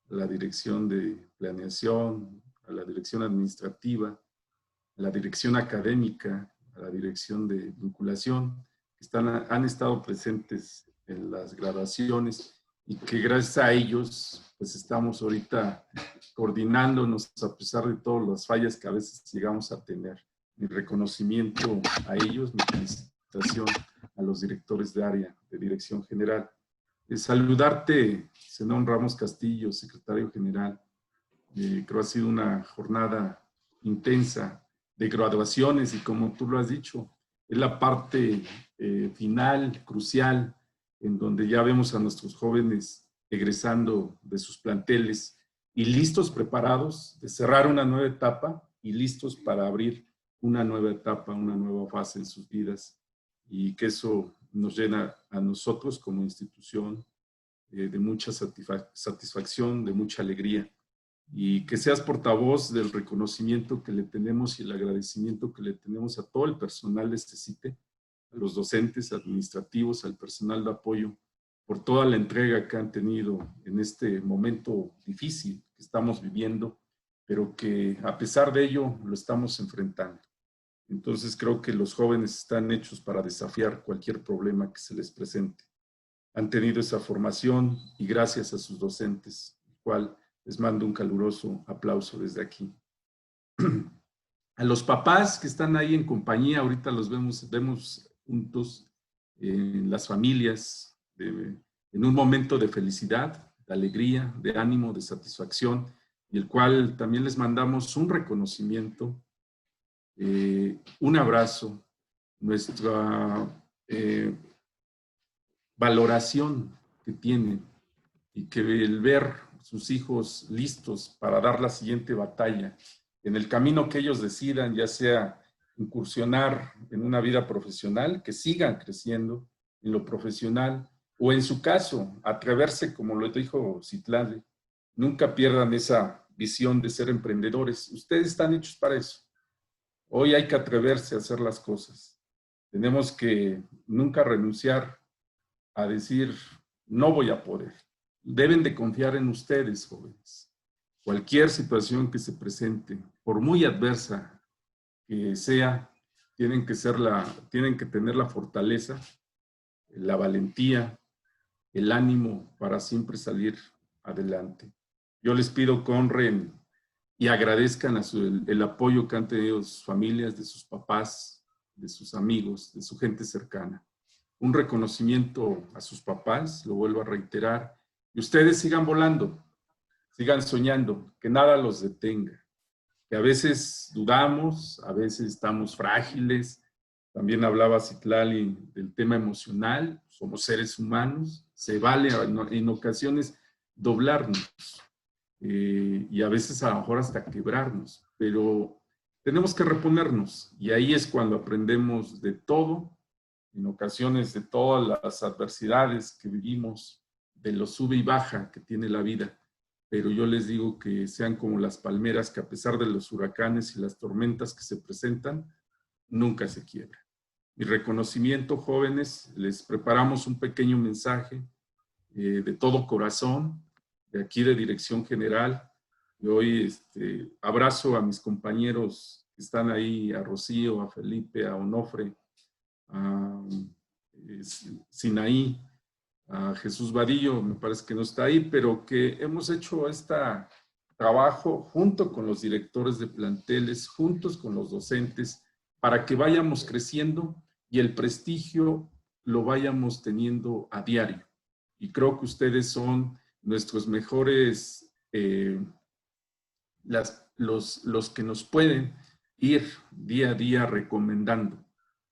la dirección de planeación, a la dirección administrativa, a la dirección académica, a la dirección de vinculación, que han estado presentes en las graduaciones y que gracias a ellos pues estamos ahorita coordinándonos a pesar de todas las fallas que a veces llegamos a tener. Mi reconocimiento a ellos, mi felicitación a los directores de área, de dirección general. Saludarte, Zenón Ramos Castillo, secretario general. Creo que ha sido una jornada intensa de graduaciones y como tú lo has dicho, es la parte final, crucial, en donde ya vemos a nuestros jóvenes egresando de sus planteles y listos, preparados de cerrar una nueva etapa y listos para abrir una nueva etapa, una nueva fase en sus vidas, y que eso nos llena a nosotros como institución, de mucha satisfacción, de mucha alegría. Y que seas portavoz del reconocimiento que le tenemos y el agradecimiento que le tenemos a todo el personal de CECITE, a los docentes administrativos, al personal de apoyo, por toda la entrega que han tenido en este momento difícil que estamos viviendo, pero que a pesar de ello lo estamos enfrentando. Entonces creo que los jóvenes están hechos para desafiar cualquier problema que se les presente. Han tenido esa formación y gracias a sus docentes, el cual les mando un caluroso aplauso desde aquí. A los papás que están ahí en compañía, ahorita los vemos juntos en las familias, en un momento de felicidad, de alegría, de ánimo, de satisfacción, y el cual también les mandamos un reconocimiento, un abrazo, nuestra valoración que tienen, y que el ver sus hijos listos para dar la siguiente batalla en el camino que ellos decidan, ya sea incursionar en una vida profesional, que sigan creciendo en lo profesional, o en su caso, atreverse, como lo dijo Citlali, nunca pierdan esa visión de ser emprendedores. Ustedes están hechos para eso. Hoy hay que atreverse a hacer las cosas. Tenemos que nunca renunciar a decir, no voy a poder. Deben de confiar en ustedes, jóvenes. Cualquier situación que se presente, por muy adversa que sea, tienen que tener la fortaleza, la valentía, el ánimo para siempre salir adelante. Yo les pido que honren y agradezcan el apoyo que han tenido sus familias, de sus papás, de sus amigos, de su gente cercana. Un reconocimiento a sus papás, lo vuelvo a reiterar, y ustedes sigan volando, sigan soñando, que nada los detenga, que a veces dudamos, a veces estamos frágiles. También hablaba Citlali del tema emocional, somos seres humanos, se vale en ocasiones doblarnos y a veces a lo mejor hasta quebrarnos, pero tenemos que reponernos y ahí es cuando aprendemos de todo, en ocasiones de todas las adversidades que vivimos, de lo sube y baja que tiene la vida, pero yo les digo que sean como las palmeras que a pesar de los huracanes y las tormentas que se presentan, nunca se quiebran. Mi reconocimiento, jóvenes, les preparamos un pequeño mensaje de todo corazón, de aquí de Dirección General. Y hoy abrazo a mis compañeros que están ahí, a Rocío, a Felipe, a Onofre, a Sinaí, a Jesús Vadillo, me parece que no está ahí, pero que hemos hecho este trabajo junto con los directores de planteles, juntos con los docentes, para que vayamos creciendo y el prestigio lo vayamos teniendo a diario. Y creo que ustedes son nuestros mejores, los que nos pueden ir día a día recomendando,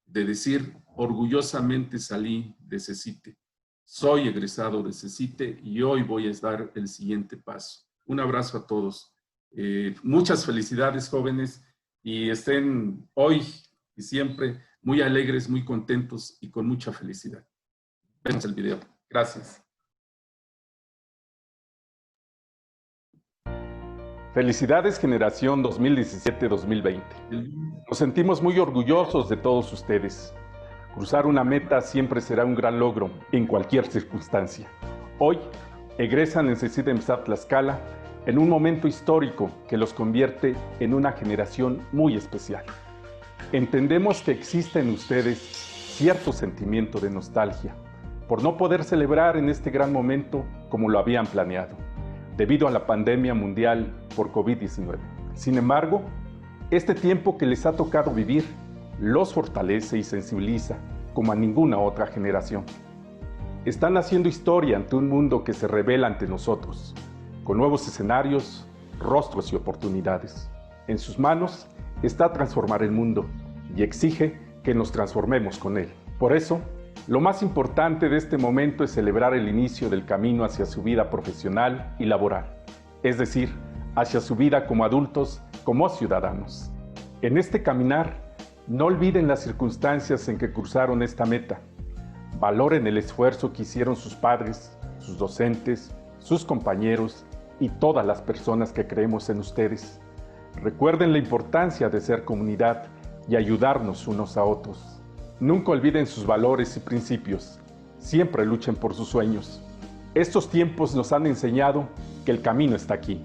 de decir, orgullosamente salí de CECITE. Soy egresado de CECITE y hoy voy a dar el siguiente paso. Un abrazo a todos. Muchas felicidades, jóvenes, y estén hoy y siempre muy alegres, muy contentos y con mucha felicidad. Vemos el video. Gracias. Felicidades Generación 2017-2020. Nos sentimos muy orgullosos de todos ustedes. Cruzar una meta siempre será un gran logro en cualquier circunstancia. Hoy egresan en CECITE EMSAT Tlaxcala en un momento histórico que los convierte en una generación muy especial. Entendemos que existe en ustedes cierto sentimiento de nostalgia por no poder celebrar en este gran momento como lo habían planeado, debido a la pandemia mundial por COVID-19. Sin embargo, este tiempo que les ha tocado vivir los fortalece y sensibiliza como a ninguna otra generación. Están haciendo historia ante un mundo que se revela ante nosotros, con nuevos escenarios, rostros y oportunidades. En sus manos está transformar el mundo y exige que nos transformemos con él. Por eso, lo más importante de este momento es celebrar el inicio del camino hacia su vida profesional y laboral, es decir, hacia su vida como adultos, como ciudadanos. En este caminar, no olviden las circunstancias en que cruzaron esta meta. Valoren el esfuerzo que hicieron sus padres, sus docentes, sus compañeros y todas las personas que creemos en ustedes. Recuerden la importancia de ser comunidad y ayudarnos unos a otros. Nunca olviden sus valores y principios. Siempre luchen por sus sueños. Estos tiempos nos han enseñado que el camino está aquí,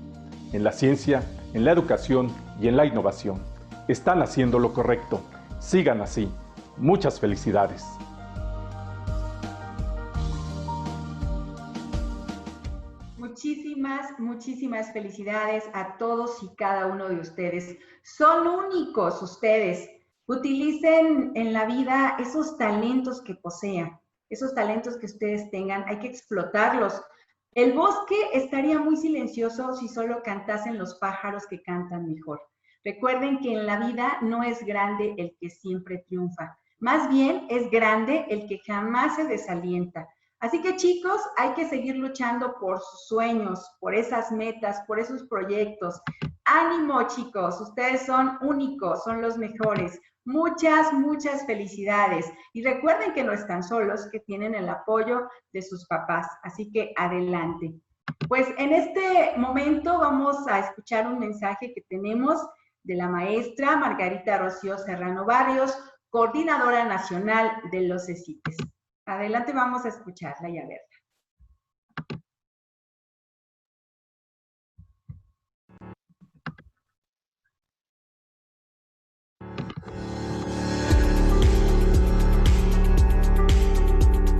en la ciencia, en la educación y en la innovación. Están haciendo lo correcto. Sigan así. Muchas felicidades. Muchísimas felicidades a todos y cada uno de ustedes. Son únicos ustedes. Utilicen en la vida esos talentos que posean, esos talentos que ustedes tengan. Hay que explotarlos. El bosque estaría muy silencioso si solo cantasen los pájaros que cantan mejor. Recuerden que en la vida no es grande el que siempre triunfa. Más bien es grande el que jamás se desalienta. Así que chicos, hay que seguir luchando por sus sueños, por esas metas, por esos proyectos. ¡Ánimo, chicos! Ustedes son únicos, son los mejores. Muchas felicidades. Y recuerden que no están solos, que tienen el apoyo de sus papás. Así que adelante. Pues en este momento vamos a escuchar un mensaje que tenemos de la maestra Margarita Rocío Serrano Barrios, coordinadora nacional de los CECITES. Adelante, vamos a escucharla y a verla.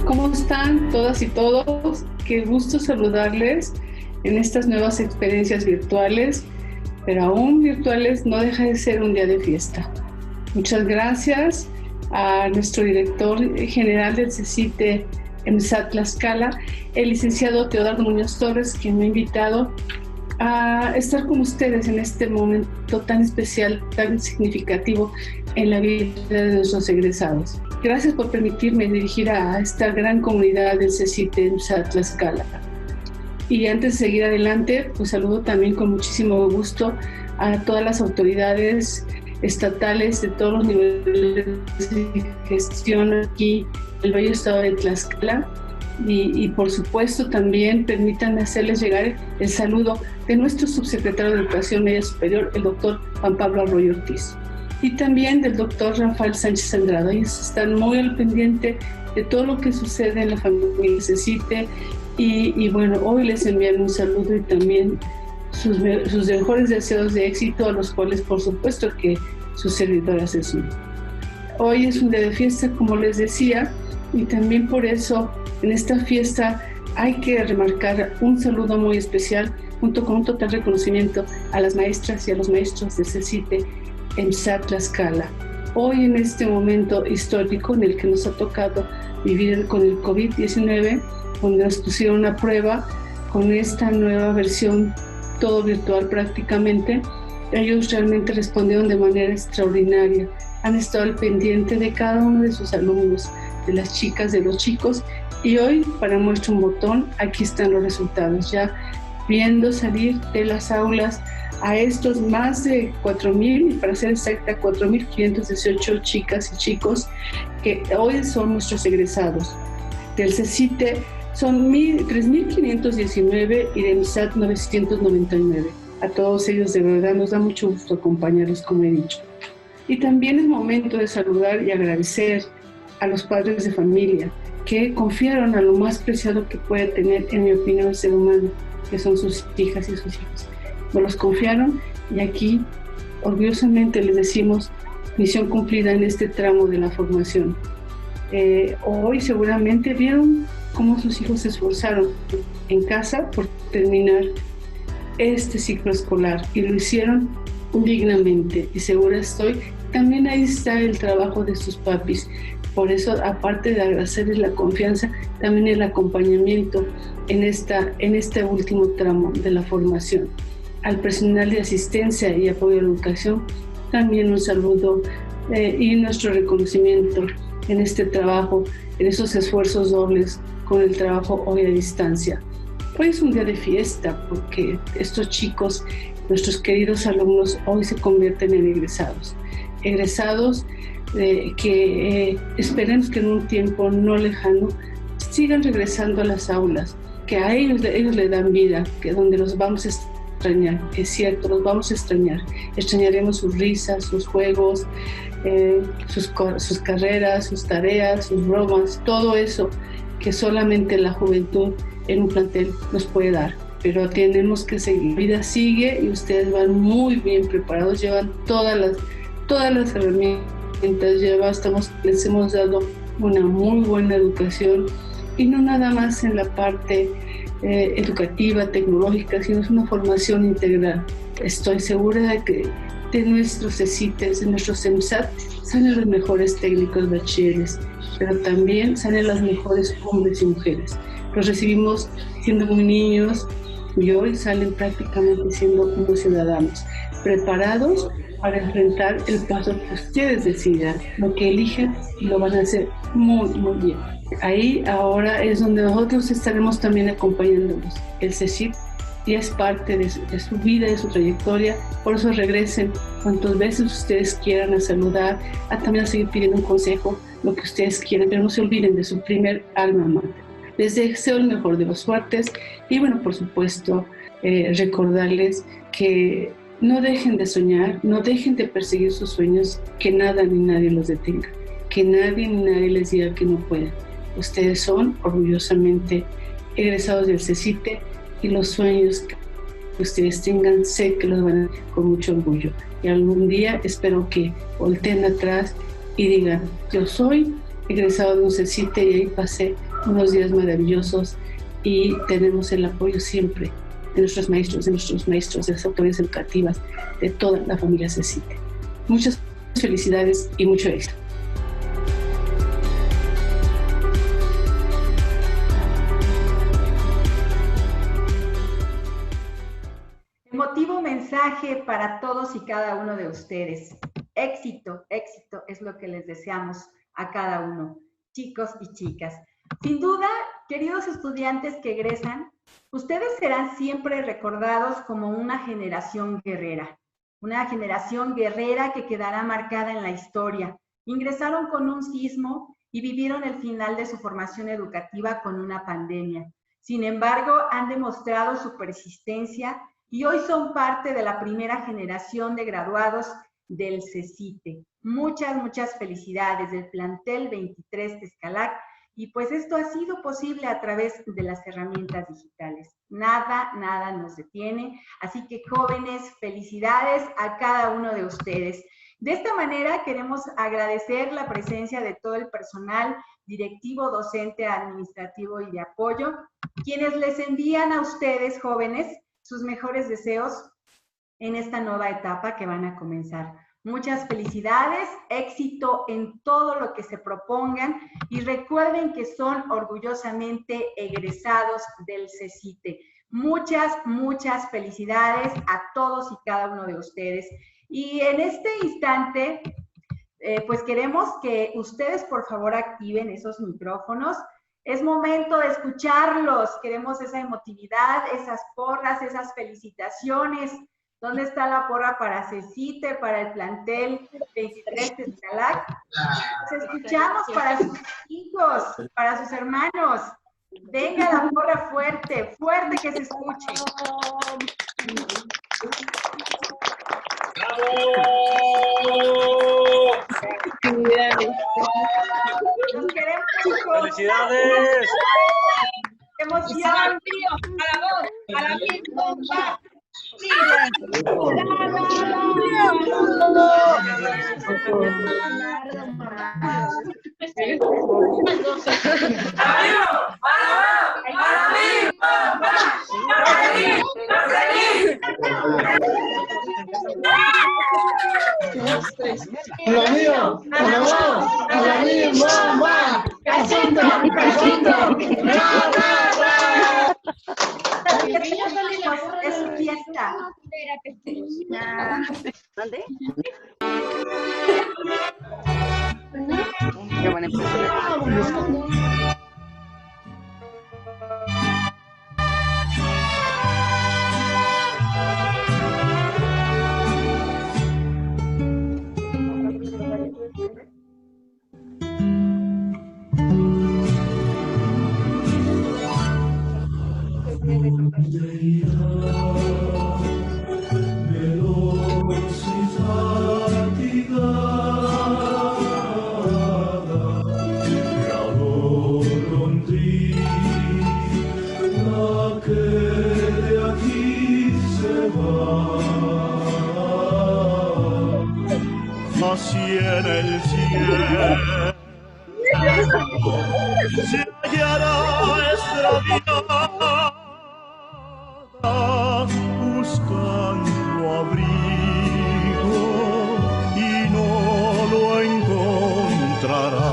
¿Cómo están todas y todos? Qué gusto saludarles en estas nuevas experiencias virtuales, pero aún virtuales no deja de ser un día de fiesta. Muchas gracias a nuestro director general del CECITE EMSAT Tlaxcala, el licenciado Teodardo Muñoz Torres, quien me ha invitado a estar con ustedes en este momento tan especial, tan significativo en la vida de nuestros egresados. Gracias por permitirme dirigir a esta gran comunidad del CECITE EMSAT Tlaxcala. Y antes de seguir adelante, pues saludo también con muchísimo gusto a todas las autoridades estatales de todos los niveles de gestión aquí en el bello estado de Tlaxcala y por supuesto también permítanme hacerles llegar el saludo de nuestro subsecretario de Educación Media Superior, el doctor Juan Pablo Arroyo Ortiz, y también del doctor Rafael Sánchez Andrade. Ellos están muy al pendiente de todo lo que sucede en la familia CECITE y bueno, hoy les envían un saludo y también sus mejores deseos de éxito, a los cuales por supuesto que sus servidoras se suman. Hoy es un día de fiesta, como les decía, y también por eso en esta fiesta hay que remarcar un saludo muy especial junto con un total reconocimiento a las maestras y a los maestros de CECITE EMSAT Tlaxcala. Hoy en este momento histórico en el que nos ha tocado vivir con el COVID-19, donde nos pusieron a prueba con esta nueva versión todo virtual prácticamente, ellos realmente respondieron de manera extraordinaria. Han estado al pendiente de cada uno de sus alumnos, de las chicas, de los chicos, y hoy, para muestra un botón, aquí están los resultados, ya viendo salir de las aulas a estos más de 4,000, y para ser exacta, 4,518 chicas y chicos que hoy son nuestros egresados. Del CECITE son 3,519 y de EMSAT 999. A todos ellos de verdad nos da mucho gusto acompañarlos, como he dicho. Y también es momento de saludar y agradecer a los padres de familia que confiaron a lo más preciado que puede tener, en mi opinión, el ser humano, que son sus hijas y sus hijos. Nos los confiaron y aquí orgullosamente les decimos misión cumplida en este tramo de la formación. Hoy seguramente vieron cómo sus hijos se esforzaron en casa por terminar este ciclo escolar y lo hicieron dignamente, y segura estoy, también ahí está el trabajo de sus papis. Por eso, aparte de agradecerles la confianza, también el acompañamiento en este último tramo de la formación. Al personal de asistencia y apoyo a la educación, también un saludo y nuestro reconocimiento en este trabajo, en esos esfuerzos dobles con el trabajo hoy a distancia. Hoy es un día de fiesta porque estos chicos, nuestros queridos alumnos, hoy se convierten en egresados. Egresados que esperemos que en un tiempo no lejano sigan regresando a las aulas que a ellos le dan vida, que donde los vamos a extrañar. Es cierto, los vamos a extrañar. Extrañaremos sus risas, sus juegos, sus carreras, sus tareas, sus bromas, todo eso que solamente la juventud en un plantel nos puede dar. Pero tenemos que seguir. La vida sigue y ustedes van muy bien preparados, llevan todas las herramientas, les hemos dado una muy buena educación, y no nada más en la parte educativa, tecnológica, sino es una formación integral. Estoy segura de que de nuestros CECITES, de nuestros CEMSAT, salen los mejores técnicos bachilleres, pero también salen los mejores hombres y mujeres. Los recibimos siendo muy niños y hoy salen prácticamente siendo unos ciudadanos, preparados para enfrentar el paso que ustedes decidan. Lo que eligen lo van a hacer muy, muy bien. Ahí ahora es donde nosotros estaremos también acompañándolos. El CECIT ya es parte de su vida, de su trayectoria, por eso regresen cuantas veces ustedes quieran a saludar, a también a seguir pidiendo un consejo, lo que ustedes quieran, pero no se olviden de su primer alma mater. Les deseo el mejor de los suertes y bueno, por supuesto, recordarles que no dejen de soñar, no dejen de perseguir sus sueños, que nada ni nadie los detenga, que nadie ni nadie les diga que no pueden. Ustedes son orgullosamente egresados del CECITE y los sueños que ustedes tengan, sé que los van a hacer con mucho orgullo. Y algún día espero que volteen atrás y digan, yo soy egresado de un CECITE y ahí pasé unos días maravillosos y tenemos el apoyo siempre de nuestros maestros, de las autoridades educativas, de toda la familia CECITE. Muchas felicidades y mucho éxito. Emotivo mensaje para todos y cada uno de ustedes. Éxito, éxito es lo que les deseamos a cada uno, chicos y chicas. Sin duda, queridos estudiantes que egresan, ustedes serán siempre recordados como una generación guerrera que quedará marcada en la historia. Ingresaron con un sismo y vivieron el final de su formación educativa con una pandemia. Sin embargo, han demostrado su persistencia y hoy son parte de la primera generación de graduados del CECITE. Muchas, muchas felicidades del plantel 23 de Escalac. Y pues esto ha sido posible a través de las herramientas digitales. Nada, nada nos detiene. Así que jóvenes, felicidades a cada uno de ustedes. De esta manera queremos agradecer la presencia de todo el personal directivo, docente, administrativo y de apoyo, quienes les envían a ustedes, jóvenes, sus mejores deseos en esta nueva etapa que van a comenzar. Muchas felicidades, éxito en todo lo que se propongan y recuerden que son orgullosamente egresados del CECITE. Muchas, muchas felicidades a todos y cada uno de ustedes. Y en este instante, pues queremos que ustedes por favor activen esos micrófonos. Es momento de escucharlos. Queremos esa emotividad, esas porras, esas felicitaciones. ¿Dónde está la porra para CECITE, para el plantel 23 de Escalac? Los escuchamos para sus hijos, para sus hermanos. Venga la porra fuerte, fuerte que se escuche. Los queremos, chicos. ¡Felicidades! ¡Qué emoción! ¡A la misma! Es fiesta. ¿Dónde? Ya van a empezar. Así en el cielo se hallará extraviada buscando abrigo y no lo encontrará.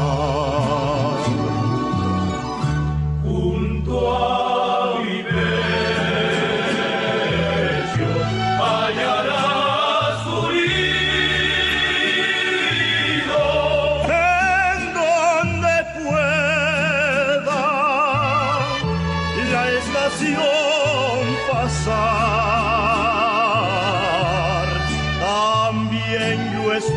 Junto a mi pecho hallarás tu nido, en donde pueda la estación pasar. También yo estoy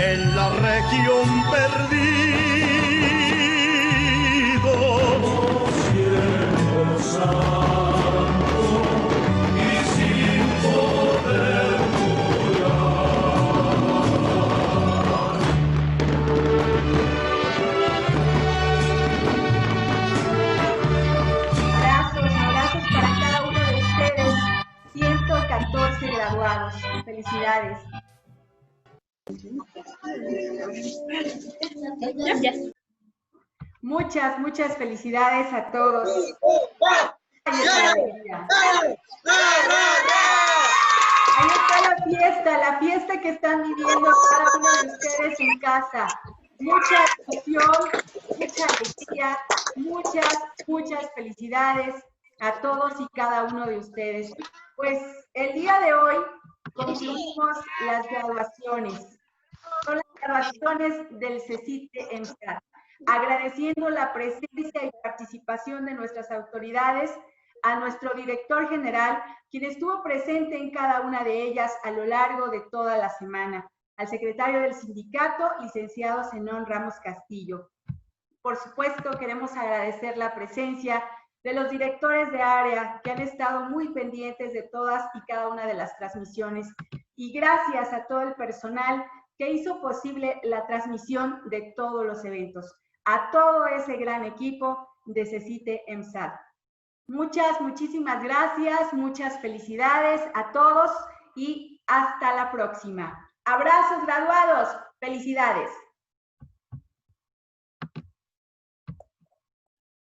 en la región perdido, siendo santo y sin poder Abrazos para cada uno de ustedes. 114 graduados. Felicidades. Muchas felicidades a todos. Ahí está la fiesta que están viviendo cada uno de ustedes en casa. Mucha emoción, mucha alegría, muchas felicidades a todos y cada uno de ustedes. Pues el día de hoy concluimos las graduaciones. Son las graduaciones del CECITE EMSAT. Agradeciendo la presencia y participación de nuestras autoridades, a nuestro director general, quien estuvo presente en cada una de ellas a lo largo de toda la semana, al secretario del sindicato, licenciado Zenón Ramos Castillo. Por supuesto, queremos agradecer la presencia de los directores de área que han estado muy pendientes de todas y cada una de las transmisiones. Y gracias a todo el personal que hizo posible la transmisión de todos los eventos. A todo ese gran equipo de CECITE EMSAT. Muchísimas gracias, muchas felicidades a todos y hasta la próxima. Abrazos graduados, felicidades.